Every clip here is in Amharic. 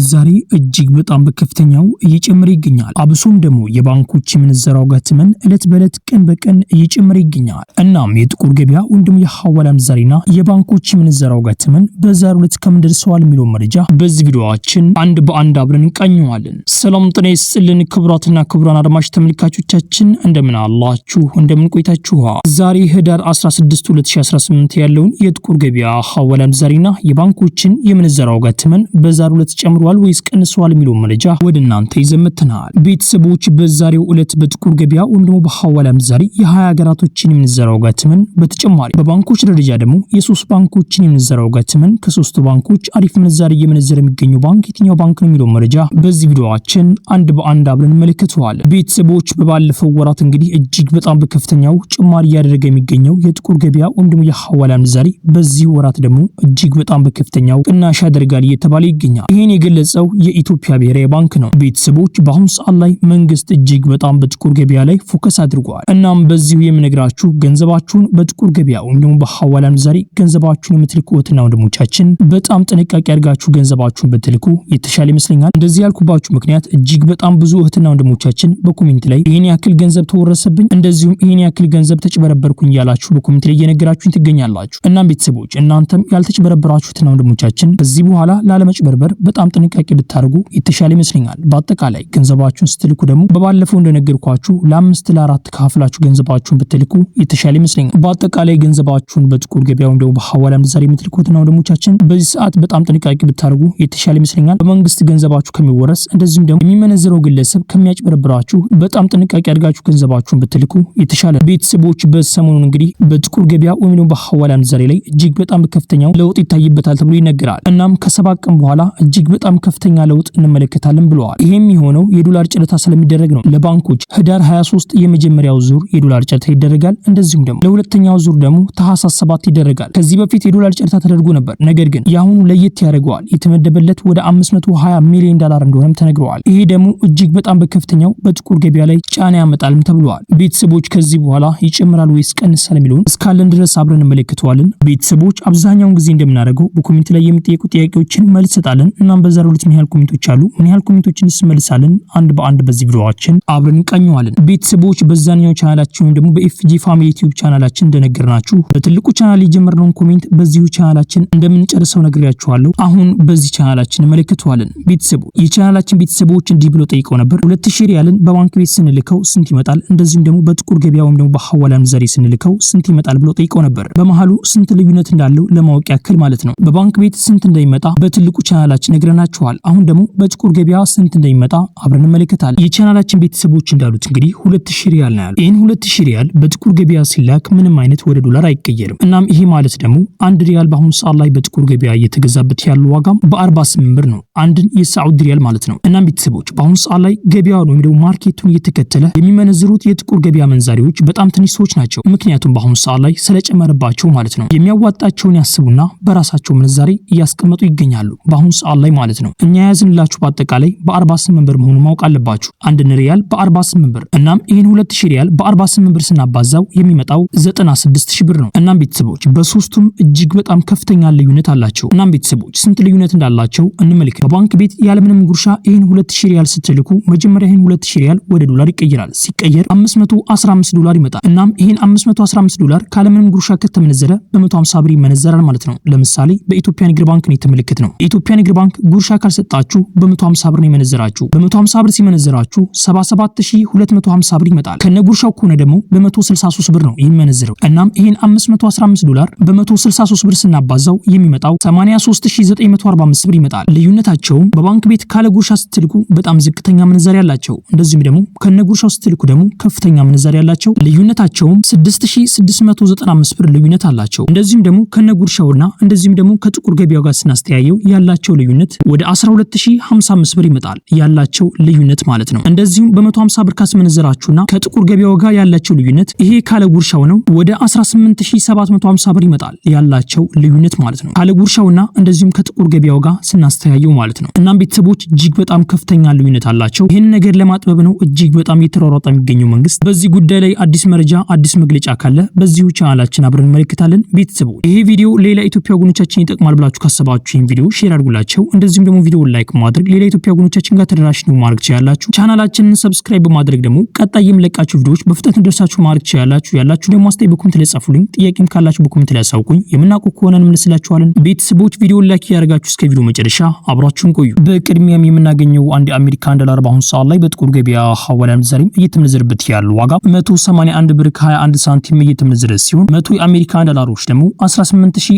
ዛሬ እጅግ በጣም በከፍተኛው እየጨመረ ይገኛል። አብሶም ደግሞ የባንኮች የምንዛሬ ዋጋ ተመን እለት በእለት ቀን በቀን እየጨመረ ይገኛል። እናም የጥቁር ገበያ ወንድም የሐዋላ ምንዛሬና የባንኮች የምንዛሬ ዋጋ ተመን በዛሬው ዕለት ከምን ደርሰዋል የሚለው መረጃ በዚህ ቪዲዮአችን አንድ በአንድ አብረን እንቃኘዋለን። ሰላም ጤና ይስጥልን ክቡራትና ክቡራን አድማጭ ተመልካቾቻችን እንደምን አላችሁ? እንደምን ቆይታችሁ? ዛሬ ህዳር 16 2018 ያለውን የጥቁር ገበያ ሐዋላ ምንዛሬና የባንኮችን የምንዛሬ ዋጋ ተመን በዛሬው ዕለት ጨምሯል ወይስ ቀንሷል የሚለው መረጃ ወደ እናንተ ይዘመተናል። ቤተሰቦች በዛሬው ዕለት በጥቁር ገበያ ወይም ደግሞ በሐዋላ ምንዛሬ የ20 ሀገራቶችን የምንዛሬ ዋጋ ተመን በተጨማሪ በባንኮች ደረጃ ደግሞ የ3 ባንኮችን የምንዛሬ ዋጋ ተመን ከ3 ባንኮች አሪፍ ምንዛሬ እየመነዘረ የሚገኘው ባንክ የትኛው ባንክ ነው የሚለው መረጃ በዚህ ቪዲዮአችን አንድ በአንድ አብረን እንመለከተዋለን። ቤተሰቦች በባለፈው ወራት እንግዲህ እጅግ በጣም በከፍተኛው ጭማሪ እያደረገ የሚገኘው የጥቁር ገበያ ወይም ደግሞ የሐዋላ ምንዛሬ በዚህ ወራት ደግሞ እጅግ በጣም በከፍተኛው ቅናሽ ያደርጋል እየተባለ ይገኛል። ይህን የገለጸው የኢትዮጵያ ብሔራዊ ባንክ ነው። ቤተሰቦች በአሁኑ ሰዓት ላይ መንግስት እጅግ በጣም በጥቁር ገበያ ላይ ፎከስ አድርጓል። እናም በዚሁ የምነግራችሁ ገንዘባችሁን በጥቁር ገበያ ወይም ደግሞ በሐዋላ ምንዛሬ ገንዘባችሁን የምትልኩ እህትና ወንድሞቻችን በጣም ጥንቃቄ አድርጋችሁ ገንዘባችሁን ብትልኩ የተሻለ ይመስለኛል። እንደዚህ ያልኩባችሁ ምክንያት እጅግ በጣም ብዙ እህትና ወንድሞቻችን በኮሜንት ላይ ይህን ያክል ገንዘብ ተወረሰብኝ፣ እንደዚሁም ይህን ያክል ገንዘብ ተጭበረበርኩኝ ያላችሁ በኮሜንት ላይ እየነገራችሁኝ ትገኛላችሁ። እናም ቤተሰቦች እናንተም ያልተጭበረበራችሁ እህትና ወንድሞቻችን ከዚህ በኋላ ላለመጭበርበር በጣም ጥንቃቄ ብታደርጉ የተሻለ ይመስለኛል። በአጠቃላይ ገንዘባችሁን ስትልኩ ደግሞ በባለፈው እንደነገርኳችሁ ለ5 ለ4 ካፍላችሁ ገንዘባችሁን ብትልኩ የተሻለ ይመስለኛል። በአጠቃላይ ገንዘባችሁን በጥቁር ገበያው እንደው በሐዋላ ምንዛሬ የምትልኩትና ወንድሞቻችን በዚህ ሰዓት በጣም ጥንቃቄ ብታደርጉ የተሻለ ይመስለኛል። በመንግስት ገንዘባችሁ ከሚወረስ እንደዚሁም ደግሞ የሚመነዘረው ግለሰብ ከሚያጭበረብራችሁ በጣም ጥንቃቄ አድርጋችሁ ገንዘባችሁን ብትልኩ የተሻለ። ቤተሰቦች በሰሞኑን እንግዲህ በጥቁር ገበያ ወይም ደግሞ በሐዋላ ምንዛሬ ላይ እጅግ በጣም ከፍተኛው ለውጥ ይታይበታል ተብሎ ይነገራል። እናም ከ7 ቀን በኋላ እጅግ በጣም ከፍተኛ ለውጥ እንመለከታለን ብለዋል። ይሄም የሆነው የዶላር ጨረታ ስለሚደረግ ነው። ለባንኮች ህዳር 23 የመጀመሪያው ዙር የዶላር ጨረታ ይደረጋል። እንደዚሁም ደግሞ ለሁለተኛው ዙር ደግሞ ታህሳስ 7 ይደረጋል። ከዚህ በፊት የዶላር ጨረታ ተደርጎ ነበር። ነገር ግን የአሁኑ ለየት ያደርገዋል። የተመደበለት ወደ 520 ሚሊዮን ዶላር እንደሆነም ተነግረዋል። ይሄ ደግሞ እጅግ በጣም በከፍተኛው በጥቁር ገበያ ላይ ጫና ያመጣልም ተብለዋል። ቤተሰቦች ከዚህ በኋላ ይጨምራል ወይስ ቀንሳል የሚለውን እስካለን ድረስ አብረን እንመለከተዋለን። ቤተሰቦች አብዛኛውን ጊዜ እንደምናደርገው በኮሜንት ላይ የሚጠየቁ ጥያቄዎችን መልስ ሰጣለን። እናም በዛሬው ዕለት ምን ያህል ኮሜንቶች አሉ፣ ምን ያህል ኮሜንቶችን እንመልሳለን አንድ በአንድ በዚህ ቪዲዮአችን አብረን እንቃኘዋለን። ቤተሰቦች በዛኛው ቻናላችን ወይም ደግሞ በኤፍጂ ፋሚሊ ዩቲዩብ ቻናላችን እንደነገርናችሁ በትልቁ ቻናል የጀመርነውን ኮሜንት በዚሁ ቻናላችን እንደምንጨርሰው ነግሬያችኋለሁ። አሁን በዚህ ቻናላችን እንመለከተዋለን። ቤተሰቦች የቻናላችን ቤተሰቦች እንዲህ ብሎ ጠይቀው ነበር። 2000 ሪያልን በባንክ ቤት ስንልከው ስንት ይመጣል? እንደዚሁም ደግሞ በጥቁር ገበያ ወይም ደግሞ በሐዋላ ምንዛሬ ስንልከው ስንት ይመጣል ብሎ ጠይቀው ነበር። በመሃሉ ስንት ልዩነት እንዳለው ለማወቅ ያክል ማለት ነው። በባንክ ቤት ስንት እንደሚመጣ በትልቁ ቻናላችን ነግረናችኋል። አሁን ደግሞ በጥቁር ገበያ ስንት እንደሚመጣ አብረን እንመለከታለን። የቻናላችን ቤተሰቦች እንዳሉት እንግዲህ 2000 ሪያል ነው ያለው። ይህን 2000 ሪያል በጥቁር ገበያ ሲላክ ምንም አይነት ወደ ዶላር አይቀየርም። እናም ይሄ ማለት ደግሞ 1 ሪያል በአሁኑ ሰዓት ላይ በጥቁር ገበያ እየተገዛበት ያለው ዋጋም በ48 ብር ነው። አንድን የሳዑዲ ሪያል ማለት ነው። እናም ቤተሰቦች በአሁኑ ሰዓት ላይ ገበያውን ወይም ደግሞ ማርኬቱን እየተከተለ የሚመነዝሩት የጥቁር ገበያ መንዛሪዎች በጣም ትንሽ ሰዎች ናቸው። ምክንያቱም በአሁኑ ሰዓት ላይ ስለጨመረባቸው ማለት ነው። የሚያዋጣቸውን ያስቡና በራሳቸው ምንዛሬ እያስቀመጡ ይገኛሉ በአሁኑ ሰዓት ላይ ማለት ነው። እኛ ያዝንላችሁ በአጠቃላይ በ48 ብር መሆኑን ማወቅ አለባችሁ። አንድን ሪያል በ48 ብር። እናም ይህን 2000 ሪያል በ48 ብር ስናባዛው የሚመጣው 96000 ብር ነው። እናም ቤተሰቦች በሶስቱም እጅግ በጣም ከፍተኛ ልዩነት አላቸው። እናም ቤተሰቦች ስንት ልዩነት እንዳላቸው እንመልከት። በባንክ ቤት ያለምንም ጉርሻ ይህን 2000 ሪያል ስትልኩ መጀመሪያ ይህን 2000 ሪያል ወደ ዶላር ይቀየራል። ሲቀየር 515 ዶላር ይመጣል። እናም ይህን 515 ዶላር ካለምንም ጉርሻ ከተመነዘረ በ150 ብር ይመነዘራል ማለት ነው። ለምሳሌ በኢትዮጵያ ንግድ ባንክ ነው የተመለከት ነው። የኢትዮጵያ ንግድ ባንክ ጉርሻ ካልሰጣችሁ በ150 ብር ነው የመነዘራችሁ። በ150 ብር ሲመነዘራችሁ 77250 ብር ይመጣል። ከነ ጉርሻው ከሆነ ደግሞ በ163 ብር ነው የሚመነዘረው። እናም ይህን 515 ዶላር በ163 ብር ስናባዛው የሚመጣው 83945 ብር ይመጣል። ልዩነታቸውም በባንክ ቤት ካለ ጉርሻ ስትልኩ በጣም ዝቅተኛ ምንዛሬ ያላቸው፣ እንደዚሁም ደግሞ ከነ ጉርሻው ስትልኩ ደግሞ ከፍተኛ ምንዛሬ ያላቸው። ልዩነታቸውም 6695 ብር ልዩነት አላቸው። እንደዚሁም ደግሞ ከነ ጉርሻውና እንደዚሁም ደግሞ ከጥቁር ገበያው ጋር ስናስተያየው ያላቸው ልዩነት ወደ 12055 ብር ይመጣል። ያላቸው ልዩነት ማለት ነው። እንደዚሁም በ150 ብር ካስመነዘራችሁና ከጥቁር ገበያው ጋር ያላቸው ልዩነት ይሄ ካለ ጉርሻው ነው ወደ 18750 ብር ይመጣል። ያላቸው ልዩነት ማለት ነው። ካለ ጉርሻውና እንደዚሁም ከጥቁር ገበያው ጋር ስናስተያየው ማለት ነው። እናም ቤተሰቦች እጅግ በጣም ከፍተኛ ልዩነት አላቸው። ይህን ነገር ለማጥበብ ነው እጅግ በጣም እየተሯሯጠ የሚገኘው መንግስት። በዚህ ጉዳይ ላይ አዲስ መረጃ አዲስ መግለጫ ካለ በዚሁ ቻናላችን አብረን እንመለከታለን። ቤተሰቦች ይሄ ቪዲዮ ሌላ ኢትዮጵያ ወገኖቻችን ይጠቅማል ብላችሁ ካሰባችሁ ይህን ቪዲዮ ሼር አድርጉላቸው። እንደዚሁም ደግሞ ደግሞ ቪዲዮ ላይክ ማድረግ ሌላ ኢትዮጵያ ወገኖቻችን ጋር ተደራሽ ነው ማድረግ ትችላላችሁ። ቻናላችንን ሰብስክራይብ በማድረግ ደግሞ ቀጣይ የምለቃችሁ ቪዲዮዎች በፍጥነት እንዲደርሳችሁ ማድረግ ትችላላችሁ። ያላችሁ ደግሞ አስተያየት በኮሜንት ላይ ጻፉልኝ። ጥያቄም ካላችሁ በኮሜንት ላይ አሳውቁኝ። የምናውቀው ከሆነ እንመልስላችኋለን። ቤተሰቦች ቪዲዮ ላይክ ያደርጋችሁ እስከ ቪዲዮ መጨረሻ አብራችሁን ቆዩ። በቅድሚያም የምናገኘው አንድ የአሜሪካን ዶላር በአሁኑ ሰዓት ላይ በጥቁር ገበያ ሐዋላ ምንዛሬም እየተመነዘረበት ያለው ዋጋ 181 ብር ከ21 ሳንቲም እየተመነዘረ ሲሆን 100 የአሜሪካን ዶላሮች ደግሞ 18121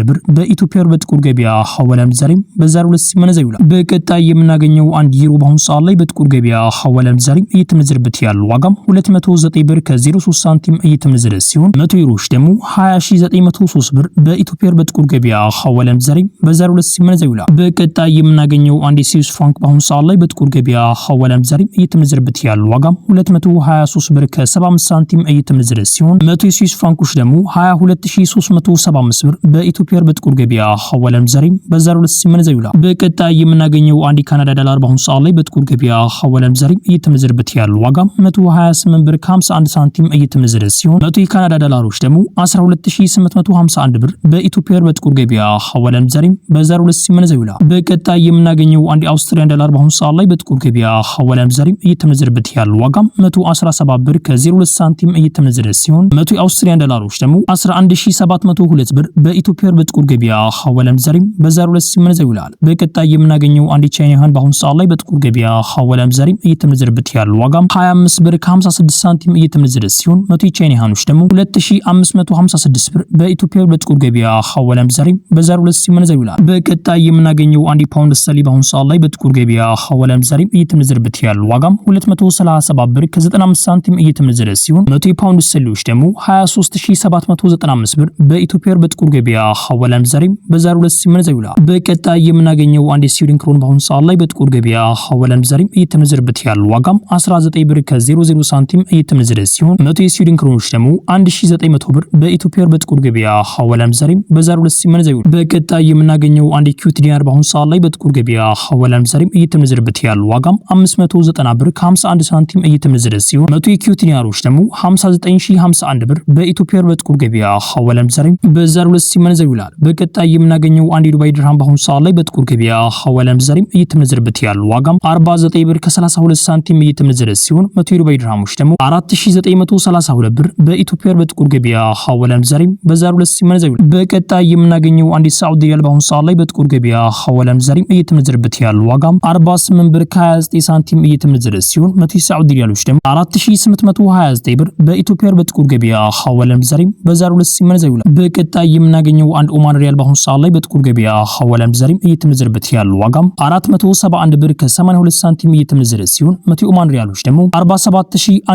ብር በኢትዮጵያ ብር በጥቁር ገበያ ሐዋላ ምንዛሬም በዛሬው ዕለት ሲመነዘር ይውላል። በቀጣይ የምናገኘው አንድ ዩሮ በአሁኑ ሰዓት ላይ በጥቁር ገበያ ሐዋላ ምንዛሬም እየተመነዘረበት ያለው ዋጋም 209 ብር ከ03 ሳንቲም እየተመነዘረ ሲሆን 100 ዩሮዎች ደግሞ 20903 ብር በኢትዮጵያ ብር በጥቁር ገበያ ሐዋላ ምንዛሬም በዛሬው ዕለት ሲመነዘር ይውላል። በቀጣይ የምናገኘው አንድ የስዊስ ፍራንክ በአሁኑ ሰዓት ላይ በጥቁር ገበያ ሐዋላ ምንዛሬም እየተመነዘረበት ያለው ዋጋም 223 ብር ከ75 ሳንቲም እየተመነዘረ ሲሆን 100 የስዊስ ፍራንኮች ደግሞ 22375 ብር በኢትዮጵያ ብር በጥቁር ገበያ ሐዋላ ምንዛሬም በዛሬው ዕለት ሲመነዘር ይውላል። በቀጣይ የምናገኘው አንድ የካናዳ ዶላር በአሁኑ ሰዓት ላይ በጥቁር ገበያ ሐዋላ ምንዛሬም እየተመነዘረበት ያለው ዋጋም 128 ብር ከ51 ሳንቲም እየተመነዘረ ሲሆን 100 የካናዳ ዶላሮች ደግሞ 12851 ብር በኢትዮጵያ ብር በጥቁር ገበያ ሐዋላ ምንዛሬም በዛሬው ዕለት ሲመነዘር ይውላል። በቀጣይ የምናገኘው አንድ የአውስትራሊያን ዶላር በአሁኑ ሰዓት ላይ በጥቁር ገበያ ሐዋላ ምንዛሬም እየተመነዘረበት ያለው ዋጋም 117 ብር ከ02 ሳንቲም እየተመነዘረ ሲሆን 100 የአውስትራሊያን ዶላሮች ደግሞ 11702 ብር በኢትዮጵያ ብር በጥቁር ገበያ ሐዋላ ምንዛሬም በዛሬው ዕለት ሲመነዘር ይውላል። በቀጣይ የምናገኘው አንድ የቻይና ዩዋን በአሁኑ ሰዓት ላይ በጥቁር ገበያ ሐዋላ ምንዛሬም እየተመነዘረበት ያለው ዋጋም 25 ብር ከ56 ሳንቲም እየተመነዘረ ሲሆን 100 የቻይና ዩዋኖች ደግሞ 2556 ብር በኢትዮጵያ ብር በጥቁር ገበያ ሐዋላ ምንዛሬም በዛሬው ዕለት ሲመነዘር ይውላል። በቀጣይ የምናገኘው አንድ ፓውንድ ስተርሊንግ በአሁኑ ሰዓት ላይ በጥቁር ገበያ ሐዋላ ምንዛሬም እየተመነዘረበት ያለው ዋጋም 237 ብር ከ95 ሳንቲም እየተመነዘረ ሲሆን 100 የፓውንድ ስተርሊንጎች ደግሞ 23795 ብር በኢትዮጵያ ብር በጥቁር ገበያ ሐዋላ ምንዛሬም በዛሬው ዕለት ሲመነዘር ይውላል። በቀጣይ የምናገኘው አንድ የስዊድን ክሮን በአሁኑ ሰዓት ላይ በጥቁር ገበያ ሐዋላ ምንዛሬም እየተመነዘረበት ያለው ዋጋም 19 ብር ከ00 ሳንቲም እየተመነዘረ ሲሆን 100 የስዊድን ክሮኖች ደግሞ 1900 ብር በኢትዮጵያ ብር በጥቁር ገበያ ሐዋላ ምንዛሬም በዛሬው ዕለት ሲመነዘር ይውላል። በቀጣይ የምናገኘው አንድ የኩዌት ዲናር በአሁኑ ሰዓት ላይ በጥቁር ገበያ ሐዋላ ምንዛሬም እየተመነዘረበት ያለው ዋጋም 590 ብር ከ51 ሳንቲም እየተመነዘረ ሲሆን 100 የኩዌት ዲናሮች ደግሞ 59051 ብር በኢትዮጵያ ብር በጥቁር ገበያ ሐዋላ ምንዛሬም በዛሬው ዕለት ሲመነዘር ይውላል። በቀጣይ የምናገኘው አንድ የዱባይ ድርሃም በአሁኑ ሰዓት ላይ በጥቁር ገበያ ሐዋላ ምንዛሬም እየተመነዘረበት ያለው ዋጋም 49 ብር ከ32 ሳንቲም እየተመነዘረ ሲሆን 100 የዱባይ ድርሃሞች ደግሞ 4932 ብር በኢትዮጵያ ብር በጥቁር ገበያ ሐዋላ ምንዛሬም በዛሬው ዕለት ሲመነዘር ይውላል። በቀጣይ የምናገኘው አንድ የሳዑዲ ሪያል በአሁኑ ሰዓት ላይ በጥቁር ገበያ ሐዋላ ምንዛሬም እየተመነዘረበት ያለው ዋጋም 48 ብር ከ29 ሳንቲም እየተመነዘረ ሲሆን 100 የሳዑዲ ሪያሎች ደግሞ 4829 ብር በኢትዮጵያ ብር በጥቁር ገበያ ሐዋላ ምንዛሬም በዛሬው ዕለት ሲመነዘር ይውላል። በቀጣይ የምናገኘው አንድ ኦማን ሪያል በአሁኑ ሰዓት ላይ በጥቁር ገበያ ሐዋላ ምንዛሬም እየተመነዘረበት ያለው ዋጋም 471 ብር ከ82 ሳንቲም እየተመነዘረ ሲሆን 100 ኦማን ሪያሎች ደግሞ 47182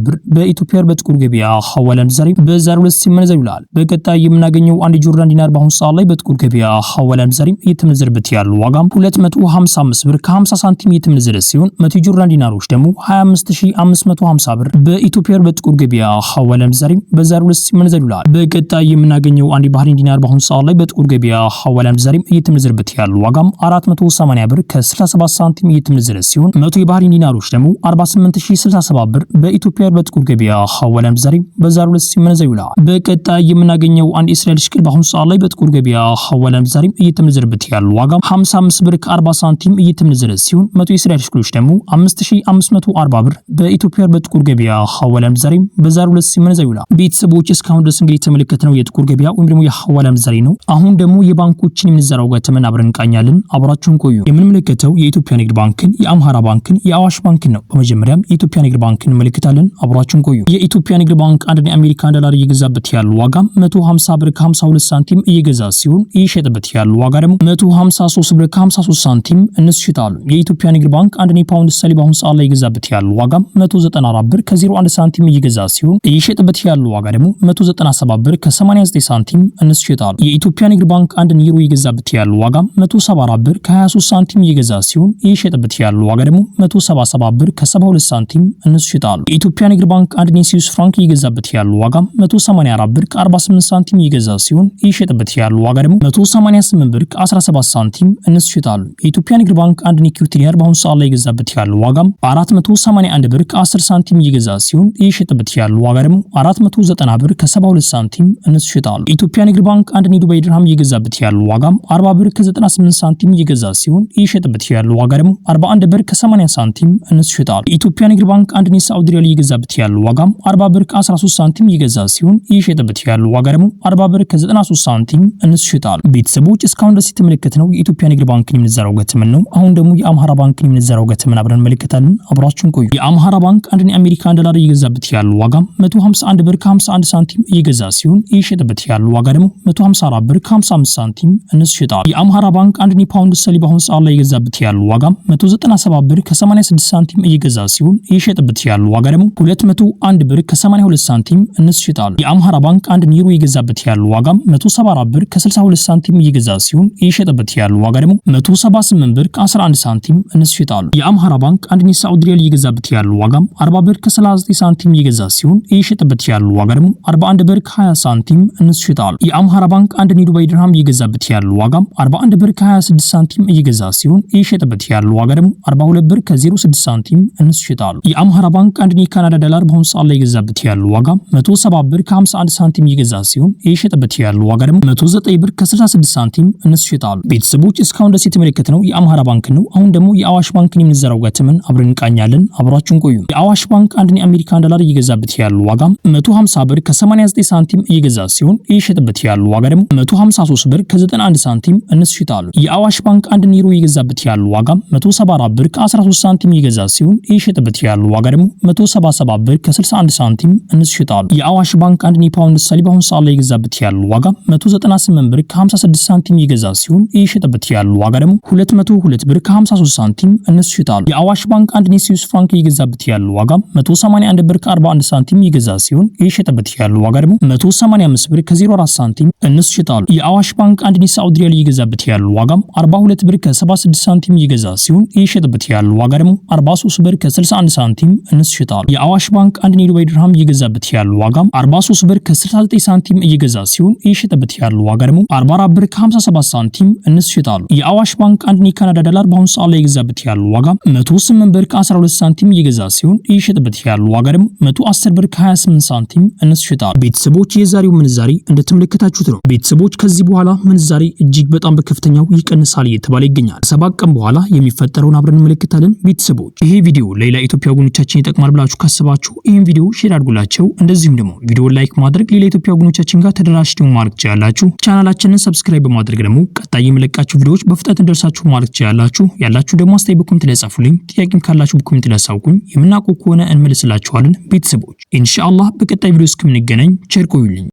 ብር በኢትዮጵያ ብር በጥቁር ገበያ ሐዋላ ምንዛሬም በዛሬው ዕለት ሲመነዘር ይውላል። በቀጣይ የምናገኘው አንድ ጆርዳን ዲናር በአሁኑ ሰዓት ላይ በጥቁር ገበያ ሐዋላ ምንዛሬም እየተመነዘረበት ያለው ዋጋም 255 ብር ከ50 ሳንቲም እየተመነዘረ ሲሆን 100 ጆርዳን ዲናሮች ደግሞ 25550 ብር በኢትዮጵያ ብር በጥቁር ገበያ ሐዋላ ምንዛሬም በዛሬው ዕለት ሲመነዘር ይውላል። በቀጣይ የምናገኘው አንድ ባህሬን ዲናር በአሁኑ ሰዓት ላይ በጥቁር ገበያ ሐዋላ ምንዛሬም እየተመነዘረበት ያለው ዋጋም 480 ብር ከ67 ሳንቲም እየተመነዘረ ሲሆን 100 የባህሬን ዲናሮች ደግሞ 48067 ብር በኢትዮጵያ ብር በጥቁር ገበያ ሐዋላ ምንዛሬም በዛሬው ዕለት ሲመነዘር ይውላል። በቀጣይ የምናገኘው አንድ እስራኤል ሽቅል በአሁኑ ሰዓት ላይ በጥቁር ገበያ ሐዋላ ምንዛሬም እየተመነዘረበት ያለው ዋጋም 55 ብር ከ40 ሳንቲም እየተመነዘረ ሲሆን 100 የእስራኤል ሽቅሎች ደግሞ 5540 ብር በኢትዮጵያ ብር በጥቁር ገበያ ሐዋላ ምንዛሬም በዛሬው ዕለት ሲመነዘር ይውላል። ቤተሰቦች እስካሁን ድረስ እንግዲህ የተመለከትነው የጥቁር ገበያ ወይም ደግሞ የሐዋላ ምንዛሬ ነው። አሁን ደግሞ የባንኮችን የምንዘራው ጋር ተመን አብረን እንቃኛለን። አብራችሁን ቆዩ። የምንመለከተው የኢትዮጵያ ንግድ ባንክን፣ የአምሃራ ባንክን፣ የአዋሽ ባንክን ነው። በመጀመሪያም የኢትዮጵያ ንግድ ባንክን እንመለከታለን። አብራችሁን ቆዩ። የኢትዮጵያ ንግድ ባንክ አንድ የአሜሪካን ዶላር እየገዛበት ያለው ዋጋ 150 ብር ከ52 ሳንቲም እየገዛ ሲሆን እየሸጠበት ያለው ዋጋ ደግሞ 153 ብር ከ53 ሳንቲም እነሱ ይሸጣሉ። የኢትዮጵያ ንግድ ባንክ አንድ የፓውንድ ስተርሊንግ በአሁኑ ሰዓት ላይ እየገዛበት ያለው ዋጋ 194 ብር ከ01 ሳንቲም እየገዛ ሲሆን እየሸጠበት ያለው ዋጋ ደግሞ 197 ብር ከ89 ሳንቲም እነሱ ይሸጣሉ። የኢትዮጵያ ንግድ ባንክ አንድ ዩሮ እየገዛበት ያለው ዋጋ 174 ብር ከ23 ሳንቲም እየገዛ ሲሆን እየሸጠበት ያለው ዋጋ ደግሞ 177 ብር ከ72 ሳንቲም እነሱ ይሸጣሉ። የኢትዮጵያ ንግድ ባንክ አንድ የስዊስ ፍራንክ እየገዛበት ያለው ዋጋ 184 ብር ከ48 ሳንቲም እየገዛ ሲሆን እየሸጠበት ያለው ዋጋ ደግሞ 188 ብር ከ17 ሳንቲም እነሱ ይሸጣሉ። የኢትዮጵያ ንግድ ባንክ አንድ የኩዌት ዲናር በአሁኑ ሰዓት ላይ እየገዛበት ያለው ዋጋ 481 ብር ከ10 ሳንቲም እየገዛ ሲሆን እየሸጠበት ያለው ዋጋ ደግሞ 490 ብር ከ72 ሳንቲም እነሱ ይሸጣሉ። የኢትዮጵያ ንግድ ባንክ አንድ የዱባይ ድርሃም እየገዛበት ያለው ዋጋ 40 ብር ብር ከ98 ሳንቲም እየገዛ ሲሆን እየሸጠበት ያለው ዋጋ ደግሞ 41 ብር ከ80 ሳንቲም እነሱ ይሸጣል። የኢትዮጵያ ንግድ ባንክ አንድ የሳዑዲ ሪያል እየገዛበት ያለው ዋጋም 40 ብር ከ13 ሳንቲም እየገዛ ሲሆን እየሸጠበት ያለው ዋጋ ደግሞ 40 ብር ከ93 ሳንቲም እነሱ ይሸጣል። ቤተሰቦች እስካሁን ድረስ የተመለከትነው የኢትዮጵያ ንግድ ባንክን የምንዘራው ገትመን ነው። አሁን ደግሞ የአምሃራ ባንክን የምንዘራው ገትመን አብረን እንመለከታለን። አብራችሁን ቆዩ። የአምሃራ ባንክ አንድ የአሜሪካን ዶላር እየገዛበት ያለው ዋጋም 151 ብር ከ51 ሳንቲም እየገዛ ሲሆን እየሸጠበት ያለው ዋጋ ደግሞ 154 ብር ከ55 ሳንቲም እነሱ ይሸጣል። የአምሃራ ባንክ አንድ የፓውንድ ሰሊብ አሁን ሰዓት ላይ እየገዛበት ያለው ዋጋም 197 ብር ከ86 ሳንቲም እየገዛ ሲሆን እየሸጠበት ያለው ዋጋ ደግሞ 201 ብር ከ82 ሳንቲም እነሱ ይሸጣል። የአምሃራ ባንክ አንድ ዩሮ እየገዛበት ያለው ዋጋም 174 ብር ከ62 ሳንቲም እየገዛ ሲሆን እየሸጠበት ያለው ዋጋ ደግሞ 178 ብር ከ11 ሳንቲም እነሱ ይሸጣል። የአምሃራ ባንክ አንድ የሳዑዲ ሪያል እየገዛበት ያለው ዋጋም 40 ብር ከ39 ሳንቲም እየገዛ ሲሆን እየሸጠበት ያለው ዋጋ ደግሞ 41 ብር ከ20 ሳንቲም እነሱ ይሸጣል። የአምሃራ ባንክ አንድ የዱባይ ድርሃም እየገዛበት ያለው ዋጋም 41 ብር ከ26 ሳንቲም እየገዛ ሲሆን እየሸጠበት ያለው ዋጋ ደግሞ 42 ብር ከ06 ሳንቲም እነሱ ይሸጣል። የአምሃራ ባንክ አንድ የካናዳ ዶላር በአሁኑ ሰዓት ላይ እየገዛበት ያለው ዋጋ 170 ብር ከ51 ሳንቲም እየገዛ ሲሆን እየሸጠበት ያለው ዋጋ ደግሞ 109 ብር ከ66 ሳንቲም እነሱ ይሸጣል። ቤተሰቦች እስካሁን ድረስ የተመለከትነው የአምሃራ ባንክ ነው። አሁን ደግሞ የአዋሽ ባንክን የምንዘራው ገትመን አብረን እንቃኛለን። አብራችሁን ቆዩ። የአዋሽ ባንክ አንድ የአሜሪካን ዶላር እየገዛበት ያለው ዋጋ 150 ብር ከ89 ሳንቲም እየገዛ ሲሆን እየሸጠበት ያለው ዋጋ ደግሞ 153 ብር ከ91 ሳንቲም እነሱ ይሸጣል። የአዋሽ ባንክ አንድ ዩሮ እየገዛበት ያለው ዋጋ 174 ብር ከ13 ሳንቲም እየገዛ ሲሆን እየሸጠበት ያለው ዋጋ ደግሞ 177 ብር ከ61 ሳንቲም እነሱ ይሸጣል። የአዋሽ ባንክ አንድ የፓውንድ ሰሊብ አሁን ሰዓት ላይ እየገዛበት ያለው ዋጋ 198 ብር ከ56 ሳንቲም እየገዛ ሲሆን እየሸጠበት ያለው ዋጋ ደግሞ 202 ብር ከ53 ሳንቲም እነሱ ይሸጣል። የአዋሽ ባንክ አንድ የስዊስ ፍራንክ እየገዛበት ያለው ዋጋ 181 ብር ከ41 ሳንቲም እየገዛ ሲሆን እየሸጠበት ያለው ዋጋ ደግሞ 185 ብር ከ04 ሳንቲም እነሱ ይሸጣል። የአዋሽ ባንክ አንድ የሳዑዲ ሪያል እየገዛበት ያለው ዋጋ 42 ብር ከ76 ሳንቲም እየገዛ ሲሆን እየሸጠበት ያለው ዋጋ ደግሞ 43 ብር ከ61 ሳንቲም እነሱ ይሸጣል። የአዋሽ ባንክ አንድ የዱባይ ድርሃም እየገዛበት ያለው ዋጋ 43 ብር ከ69 ሳንቲም እየገዛ ሲሆን እየሸጠበት ያለው ዋጋ ደግሞ 44 ብር ከ57 ሳንቲም እነሱ ይሸጣል። የአዋሽ ባንክ አንድ የካናዳ ዶላር በአሁኑ ሰዓት ላይ እየገዛበት ያለው ዋጋ 108 ብር ከ12 ሳንቲም እየገዛ ሲሆን እየሸጠበት ያለው ዋጋ ደግሞ 110 ብር ከ28 ሳንቲም እነሱ ይሸጣል። ቤተሰቦች የዛሬው ምንዛሬ እንደተመለከታችሁት ነው። ቤተሰቦች ከዚህ በኋላ ምንዛሬ እጅግ በጣም በከፍተኛው ይቀንሳል እየተባለ ይገኛል። 7 ቀን በኋላ የሚፈጠረውን አብረን እንመለከታለን። ቤተሰቦች ይሄ ቪዲዮ ሌላ ኢትዮጵያ ወገኖቻችን ይጠቅማል ብላችሁ ካሰባችሁ ይሄን ቪዲዮ ሼር አድርጉላቸው። እንደዚሁም ደግሞ ቪዲዮውን ላይክ ማድረግ ሌላ ኢትዮጵያ ወገኖቻችን ጋር ተደራሽ ደግሞ ማድረግ ትችላላችሁ። ቻናላችንን ሰብስክራይብ በማድረግ ደግሞ ቀጣይ የምለቃችሁ ቪዲዮዎች በፍጥነት እንደርሳችሁ ማድረግ ትችላላችሁ። ያላችሁ ደግሞ አስተያየት በኮሜንት ላይ ጻፉልኝ። ጥያቄም ካላችሁ በኮሜንት ላይ አሳውቁኝ። የምናውቀው ከሆነ እንመልስላችኋለን። ቤተሰቦች ኢንሻአላህ በቀጣይ ቪዲዮ እስከምንገናኝ ቸር ቆዩልኝ።